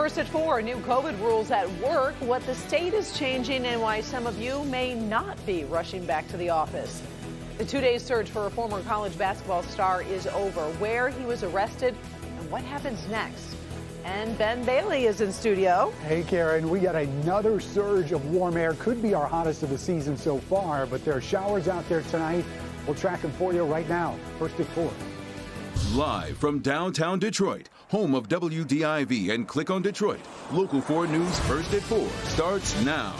First at 4, new COVID rules at work, what the state is changing and why some of you may not be rushing back to the office. The 2-day search for a former college basketball star is over, where he was arrested and what happens next. And Ben Bailey is in studio. Hey, Karen, we got another surge of warm air. Could be our hottest of the season so far, but there are showers out there tonight. We'll track them for you right now. First at 4. Live from downtown Detroit, home of WDIV and Click on Detroit, Local 4 News First at 4 starts now.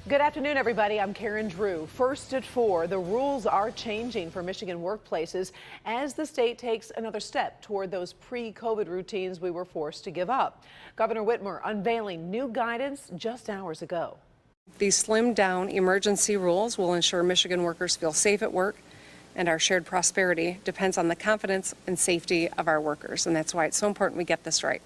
Good afternoon, everybody. I'm Karen Drew. First at 4, the rules are changing for Michigan workplaces as the state takes another step toward those pre-COVID routines we were forced to give up. Governor Whitmer unveiling new guidance just hours ago. These slimmed-down emergency rules will ensure Michigan workers feel safe at work, and our shared prosperity depends on the confidence and safety of our workers, and that's why it's so important we get this right.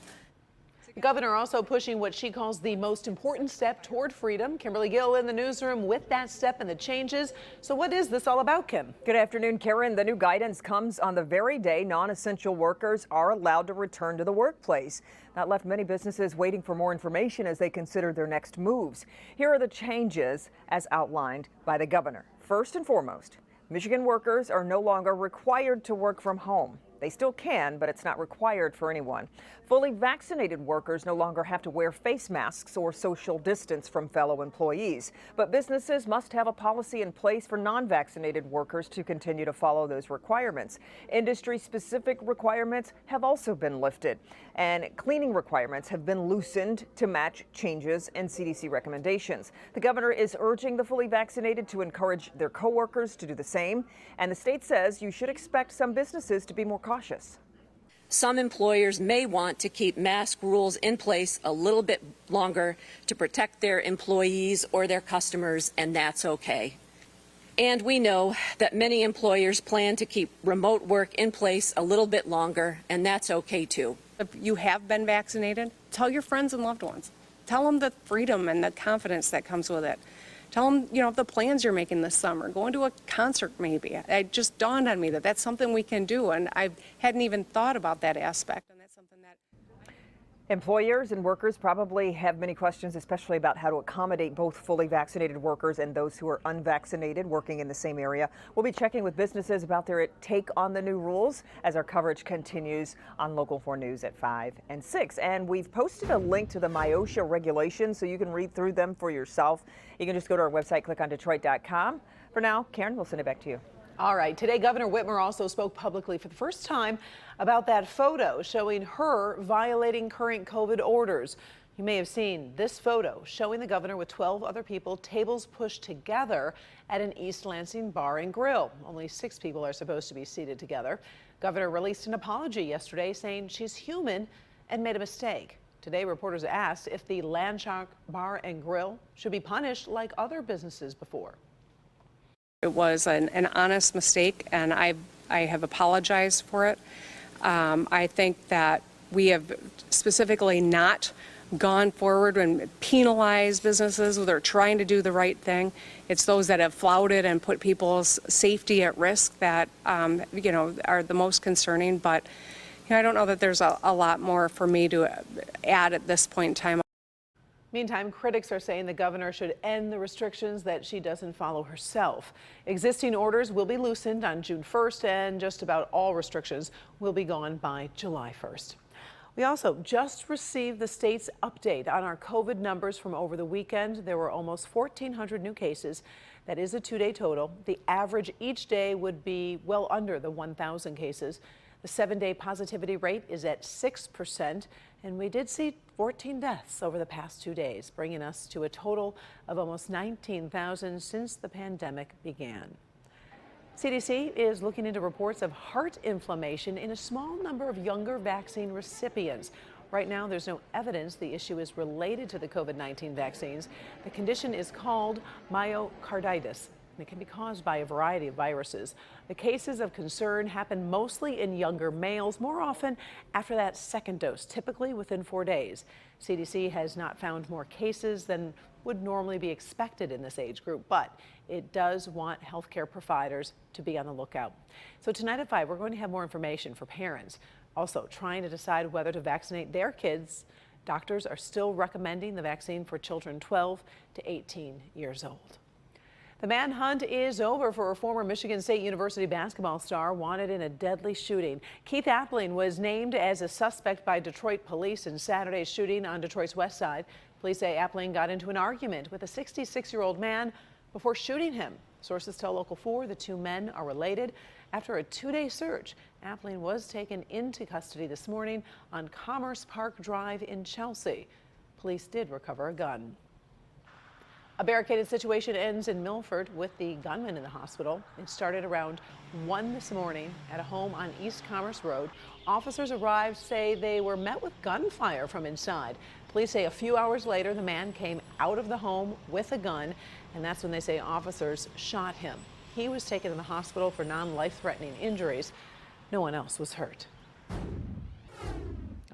The governor also pushing what she calls the most important step toward freedom. Kimberly Gill in the newsroom with that step and the changes. So what is this all about, Kim? Good afternoon, Karen. The new guidance comes on the very day non-essential workers are allowed to return to the workplace. That left many businesses waiting for more information as they consider their next moves. Here are the changes as outlined by the governor. First and foremost, Michigan workers are no longer required to work from home. They still can, but it's not required for anyone. Fully vaccinated workers no longer have to wear face masks or social distance from fellow employees. But businesses must have a policy in place for non-vaccinated workers to continue to follow those requirements. Industry-specific requirements have also been lifted, and cleaning requirements have been loosened to match changes in CDC recommendations. The governor is urging the fully vaccinated to encourage their coworkers to do the same, and the state says you should expect some businesses to be more cautious. Some employers may want to keep mask rules in place a little bit longer to protect their employees or their customers, and that's okay. And we know that many employers plan to keep remote work in place a little bit longer, and that's okay too. If you have been vaccinated, tell your friends and loved ones. Tell them the freedom and the confidence that comes with it. Tell them, the plans you're making this summer, going to a concert maybe. It just dawned on me that that's something we can do, and I hadn't even thought about that aspect, and that's something that... Employers and workers probably have many questions, especially about how to accommodate both fully vaccinated workers and those who are unvaccinated working in the same area. We'll be checking with businesses about their take on the new rules as our coverage continues on Local 4 News at 5 and 6. And we've posted a link to the MIOSHA regulations so you can read through them for yourself. You can just go to our website, clickondetroit.com. For now, Karen, we'll send it back to you. All right. Today, Governor Whitmer also spoke publicly for the first time about that photo showing her violating current COVID orders. You may have seen this photo showing the governor with 12 other people, tables pushed together at an East Lansing bar and grill. Only 6 people are supposed to be seated together. Governor released an apology yesterday saying she's human and made a mistake. Today, reporters asked if the Landshark Bar and Grill should be punished like other businesses before. It was an honest mistake, and I have apologized for it. I think that we have specifically not gone forward and penalized businesses that are trying to do the right thing. It's those that have flouted and put people's safety at risk that are the most concerning. But I don't know that there's a lot more for me to add at this point in time. Meantime, critics are saying the governor should end the restrictions that she doesn't follow herself. Existing orders will be loosened on June 1st, and just about all restrictions will be gone by July 1st. We also just received the state's update on our COVID numbers from over the weekend. There were almost 1,400 new cases. That is a 2-day total. The average each day would be well under the 1,000 cases. The 7-day positivity rate is at 6%, and we did see 14 deaths over the past 2 days, bringing us to a total of almost 19,000 since the pandemic began. CDC is looking into reports of heart inflammation in a small number of younger vaccine recipients. Right now, there's no evidence the issue is related to the COVID-19 vaccines. The condition is called myocarditis. It can be caused by a variety of viruses. The cases of concern happen mostly in younger males, more often after that second dose, typically within 4 days. CDC has not found more cases than would normally be expected in this age group, but it does want healthcare providers to be on the lookout. So tonight at 5, we're going to have more information for parents, also trying to decide whether to vaccinate their kids Doctors are still recommending the vaccine for children 12 to 18 years old. The manhunt is over for a former Michigan State University basketball star wanted in a deadly shooting. Keith Appling was named as a suspect by Detroit police in Saturday's shooting on Detroit's west side. Police say Appling got into an argument with a 66-year-old man before shooting him. Sources tell Local 4 the two men are related. After a two-day search, Appling was taken into custody this morning on Commerce Park Drive in Chelsea. Police did recover a gun. A barricaded situation ends in Milford with the gunman in the hospital. It started around 1 this morning at a home on East Commerce Road. Officers arrived say they were met with gunfire from inside. Police say a few hours later, the man came out of the home with a gun, and that's when they say officers shot him. He was taken to the hospital for non-life-threatening injuries. No one else was hurt.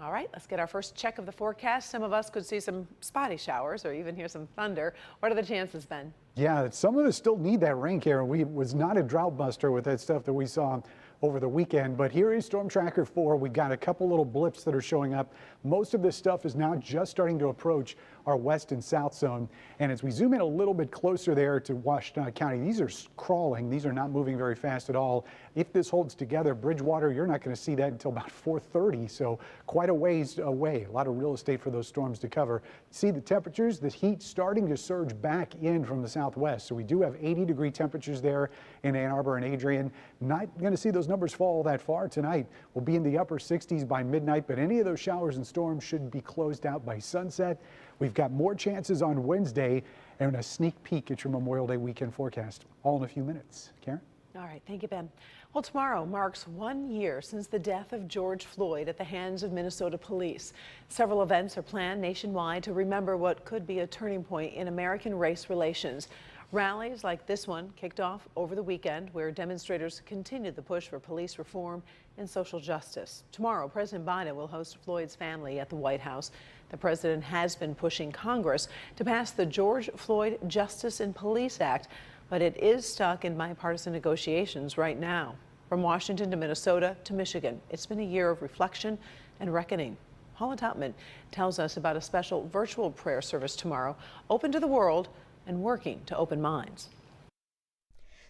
All right, let's get our first check of the forecast. Some of us could see some spotty showers or even hear some thunder. What are the chances, Ben? Yeah, some of us still need that rain, Karen. It was not a drought buster with that stuff that we saw over the weekend, but here is Storm Tracker 4. We've got a couple little blips that are showing up. Most of this stuff is now just starting to approach our west and south zone. And as we zoom in a little bit closer there to Washtenaw County, these are crawling. These are not moving very fast at all. If this holds together, Bridgewater, you're not going to see that until about 4:30. So quite a ways away. A lot of real estate for those storms to cover. See the temperatures, the heat starting to surge back in from the southwest. So we do have 80-degree temperatures there in Ann Arbor and Adrian. Not going to see those numbers fall that far tonight. We'll be in the upper 60s by midnight, but any of those showers and storms should be closed out by sunset. We've got more chances on Wednesday and a sneak peek at your Memorial Day weekend forecast. All in a few minutes. Karen? All right, thank you, Ben. Well, tomorrow marks 1 year since the death of George Floyd at the hands of Minnesota police. Several events are planned nationwide to remember what could be a turning point in American race relations. Rallies like this one kicked off over the weekend, where demonstrators continued the push for police reform and social justice. Tomorrow, President Biden will host Floyd's family at the White House. The president has been pushing Congress to pass the George Floyd Justice and Police Act, but it is stuck in bipartisan negotiations right now. From Washington to Minnesota to Michigan, it's been a year of reflection and reckoning. Paula Topman tells us about a special virtual prayer service tomorrow, open to the world and working to open minds.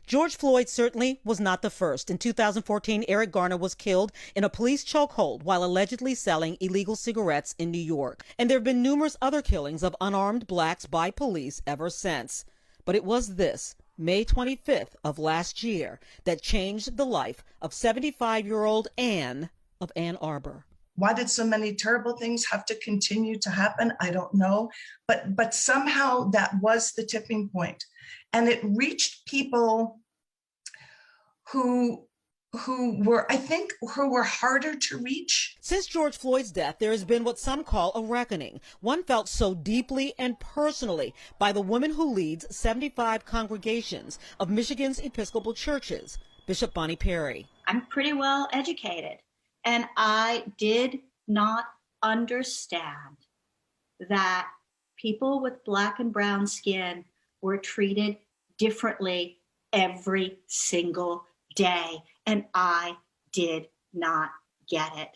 George Floyd certainly was not the first. In 2014, Eric Garner was killed in a police chokehold while allegedly selling illegal cigarettes in New York. And there have been numerous other killings of unarmed blacks by police ever since. But it was this, May 25th of last year, that changed the life of 75-year-old Ann of Ann Arbor. Why did so many terrible things have to continue to happen? I don't know. But somehow that was the tipping point. And it reached people who were harder to reach. Since George Floyd's death, there has been what some call a reckoning. One felt so deeply and personally by the woman who leads 75 congregations of Michigan's Episcopal churches, Bishop Bonnie Perry. I'm pretty well educated, and I did not understand that people with black and brown skin were treated differently every single day, and I did not get it.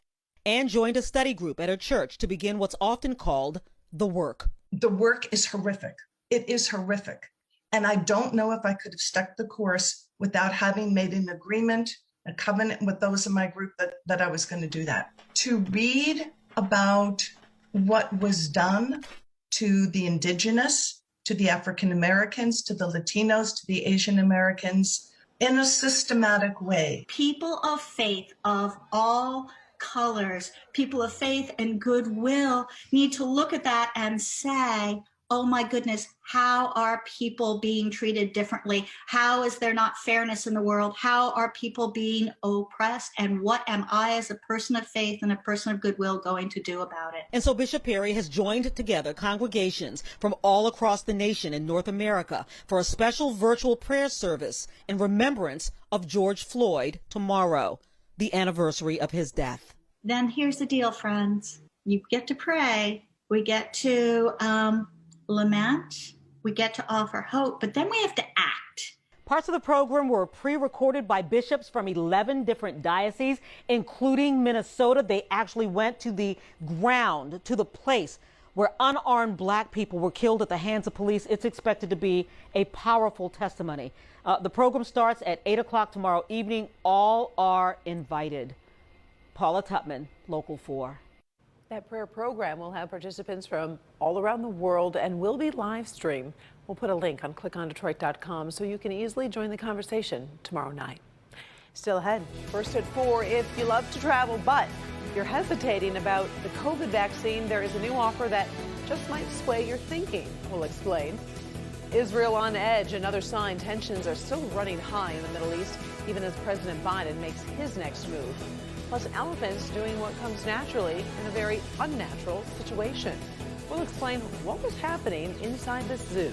Ann joined a study group at her church to begin what's often called the work. The work is horrific. It is horrific. And I don't know if I could have stuck the course without having made an agreement, a covenant with those in my group that I was going to do that. To read about what was done to the indigenous, to the African Americans, to the Latinos, to the Asian Americans in a systematic way. People of faith of all colors, people of faith and goodwill need to look at that and say, oh my goodness, how are people being treated differently? How is there not fairness in the world? How are people being oppressed? And what am I as a person of faith and a person of goodwill going to do about it? And so Bishop Perry has joined together congregations from all across the nation in North America for a special virtual prayer service in remembrance of George Floyd tomorrow, the anniversary of his death. Then here's the deal, friends. You get to pray. We get to lament, we get to offer hope, but then we have to act. Parts of the program were pre-recorded by bishops from 11 different dioceses, including Minnesota. They actually went to the ground, to the place where unarmed black people were killed at the hands of police. It's expected to be a powerful testimony. The program starts at 8 o'clock tomorrow evening. All are invited. Paula Tutman, Local 4. That prayer program will have participants from all around the world and will be live streamed. We'll put a link on clickondetroit.com so you can easily join the conversation tomorrow night. Still ahead, first at 4, if you love to travel but you're hesitating about the COVID vaccine, there is a new offer that just might sway your thinking. We'll explain. Israel on edge, another sign tensions are still running high in the Middle East, even as President Biden makes his next move. Plus, elephants doing what comes naturally in a very unnatural situation. We'll explain what was happening inside this zoo.